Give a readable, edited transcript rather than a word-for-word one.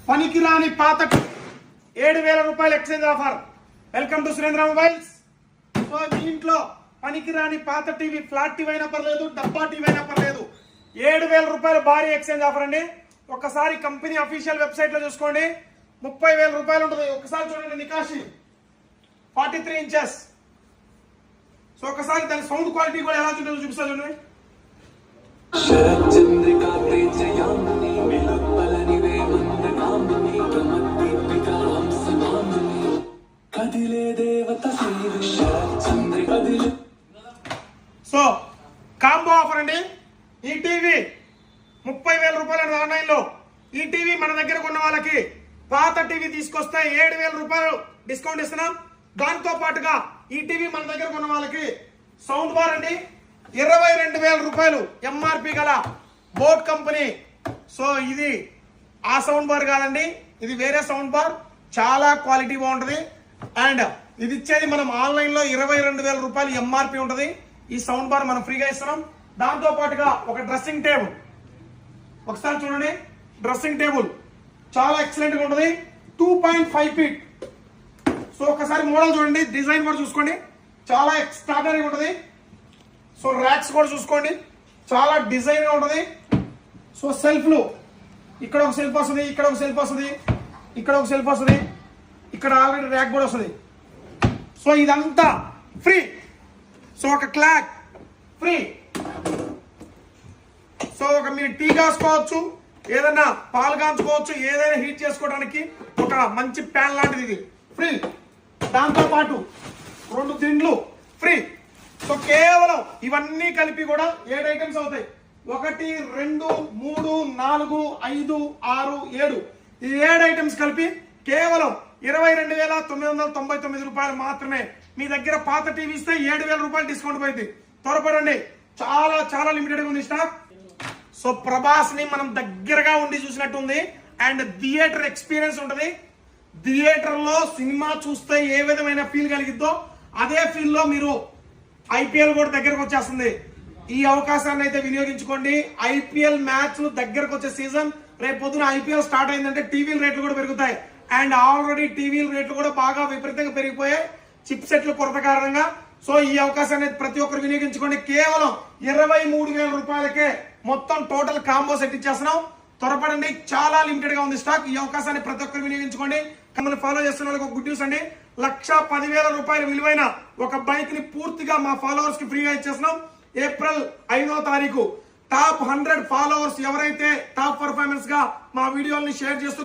పనికిరాని పాత 7,000 రూపాయలు exchange offer. Welcome to Surendra mobiles. So మీ ఇంట్లో పనికిరాని పాత టీవీ, ఫ్లాట్ టీవీ అయినా పర్లేదు, డబ్బా టీవీ అయినా పర్లేదు, 7,000 రూపాయలు భారీ ఎక్స్చేంజ్ ఆఫర్ అండి. ఒక్కసారి కంపెనీ అఫీషియల్ వెబ్సైట్ లో చూసుకోండి, 30,000 రూపాయలు ఉంటుంది. ఒకసారి చూడండి, నికాషి 43 ఇంచెస్. సో ఒకసారి దాని సౌండ్ క్వాలిటీ కూడా ఎలా ఉంటుందో చూపిస్తా చూడండి. సో కాంబో ఆఫర్ అండి. ఈ టీవీ 30,000 రూపాయలు ఆన్లైన్ లో. ఈ టీవీ మన దగ్గర కొన్న వాళ్ళకి పాత టీవీ తీసుకొస్తే 7,000 రూపాయలు డిస్కౌంట్ ఇస్తున్నాం. దాంతో పాటుగా ఈ టీవీ మన దగ్గర కొన్న వాళ్ళకి సౌండ్ బార్ అండి 22,000 రూపాయలు ఎంఆర్పి గల బోట్ కంపెనీ. సో ఇది ఆ సౌండ్ బార్ కాదండి, ఇది వేరే సౌండ్ బార్, చాలా క్వాలిటీ బాగుంటుంది. అండ్ ఇది ఇచ్చేది మనం ఆన్లైన్ లో 22,000 రూపాయలు ఎంఆర్పి ఉంటుంది. ఈ సౌండ్ బార్ మనం ఫ్రీగా ఇస్తున్నాం. దాంతో పాటుగా ఒక డ్రెస్సింగ్ టేబుల్, ఒకసారి చూడండి, డ్రెస్సింగ్ టేబుల్ చాలా ఎక్సలెంట్ గా ఉంటుంది, 2.5 ఫీట్. సో ఒకసారి మోడల్ చూడండి, డిజైన్ కూడా చూసుకోండి, చాలా ఎక్స్ట్రాడనరీగా ఉంటుంది. సో ర్యాక్స్ కూడా చూసుకోండి, చాలా డిజైన్ గా ఉంటుంది. సో సెల్ఫ్లు, ఇక్కడ ఒక సెల్ఫ్ వస్తుంది, ఇక్కడ ఒక సెల్ఫ్ వస్తుంది, ఇక్కడ ఒక సెల్ఫ్ వస్తుంది, ఇక్కడ ఆల్రెడీ ర్యాక్ కూడా వస్తుంది. సో ఇదంతా ఫ్రీ. సో ఒక క్లాక్ ఫ్రీ. సో ఒక మీరు టీ కాసుకోవచ్చు, ఏదైనా పాలు కాంచుకోవచ్చు, ఏదైనా హీట్ చేసుకోవడానికి ఒక మంచి ప్యాన్ లాంటిది ఇది ఫ్రీ. దాంతో పాటు 2 దిండ్లు ఫ్రీ. సో కేవలం ఇవన్నీ కలిపి కూడా 7 ఐటమ్స్ అవుతాయి. 1, 2, 3, 4, 5, 6, 7 ఈ 7 ఐటమ్స్ కలిపి కేవలం 22,999 రూపాయలు మాత్రమే. మీ దగ్గర పాత టీవీ ఇస్తే 7,000 రూపాయలు డిస్కౌంట్ పోయింది. త్వరపడండి, చాలా చాలా లిమిటెడ్ గా ఉంది స్టాక్. సో ప్రభాస్ ని మనం దగ్గరగా ఉండి చూసినట్టు ఉంది. అండ్ థియేటర్ ఎక్స్పీరియన్స్ ఉంటుంది. థియేటర్ లో సినిమా చూస్తే ఏ విధమైన ఫీల్ కలిగిద్దో అదే ఫీల్ లో మీరు ఐపీఎల్ కూడా దగ్గరకు వచ్చేస్తుంది. ఈ అవకాశాన్ని అయితే వినియోగించుకోండి. ఐపీఎల్ మ్యాచ్లు దగ్గరకు వచ్చే సీజన్. రేపు పొద్దున ఐపీఎల్ స్టార్ట్ అయిందంటే టీవీల రేట్లు కూడా పెరుగుతాయి. అండ్ ఆల్రెడీ టీవీల రేట్లు కూడా బాగా విపరీతంగా పెరిగిపోయాయి చిప్ సెట్ల కొరత కారణంగా. సో ఈ అవకాశాన్ని ప్రతి ఒక్కరు వినియోగించుకోండి. కేవలం 23,000 రూపాయలకే మొత్తం టోటల్ కాంబో సెట్ ఇచ్చేస్తున్నాం. త్వరపడండి, చాలా లిమిటెడ్ గా ఉంది స్టాక్. ఈ అవకాశాన్ని ప్రతి ఒక్కరు వినియోగించుకోండి. మమ్మల్ని ఫాలో చేస్తున్న వాళ్ళకి ఒక గుడ్ న్యూస్ అండి, 1,10,000 రూపాయలు విలువైన ఒక బైక్ ని పూర్తిగా మా ఫాలోవర్స్ కి ఫ్రీగా ఇచ్చేస్తున్నాం. ఏప్రిల్ 5వ తారీఖు టాప్ 100 ఫాలోవర్స్ ఎవరైతే టాప్ పర్ఫార్మెన్స్ గా మా వీడియోల్ని షేర్ చేస్తూ